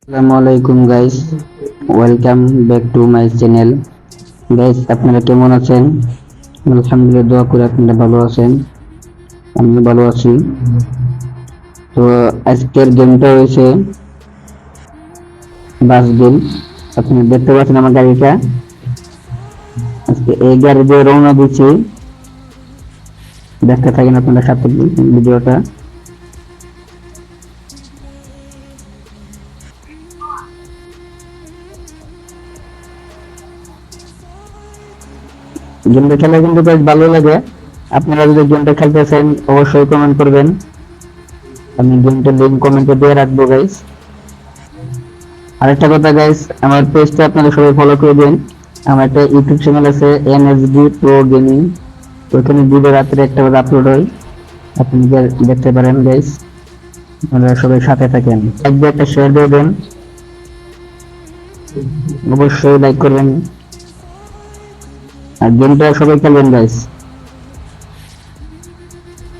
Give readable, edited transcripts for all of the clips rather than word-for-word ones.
আসসালামু আলাইকুম guys, welcome back to my channel. Guys, আপনারা কেমন আছেন? আলহামদুলিল্লাহ, দোয়া করে আপনারা ভালো আছেন। আমি ভালো আছি। তো আজকের গেমটা হয়েছে বাস গেম। আপনারা দেখতে পাচ্ছেন আমার গাড়িটা। আজকে এই গাড়ি দিয়ে রওনা দিচ্ছি। দেখতে থাকেন আপনারা সাথে ভিডিওটা। গেমটা খেলে কিন্তু বেশ ভালো লাগে। আপনারা যদি গেমটা খেলতে চান অবশ্যই কমেন্ট করবেন। আমি গেমটার লিঙ্ক কমেন্টে দিয়ে রাখবো গাইস। আরেকটা কথা গাইস, আমার পেজটা আপনারা সবাই ফলো করে দিন। আমার একটা ইউটিউব চ্যানেল আছে, এনএসডি প্রো গেমিং। ওখানে ভিডিও রাত্রে একটা করে আপলোড হয়, আপনি দেখতে পারেন গাইস। আপনারা সবাই সাথে থাকেন, একবার একটা শেয়ার দিয়ে দেন, অবশ্যই লাইক করবেন। আর গেমটা সবাই খেলবেন গাইস,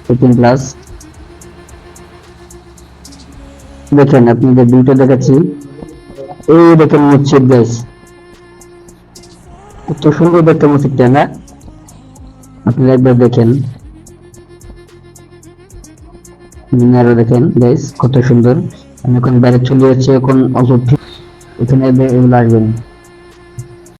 18+। দেখেন আপনাদের ভিডিও দেখাচ্ছি, এই দেখেন মসজিদ গাইস, কত সুন্দর দেখতে মসজিদটা না? আপনারা একবার দেখেন, মিনারও দেখেন গাইস কত সুন্দর। আমি এখন বাইরে চলে যাচ্ছি, এখন অল্প এখানে এগুলো আসবেন।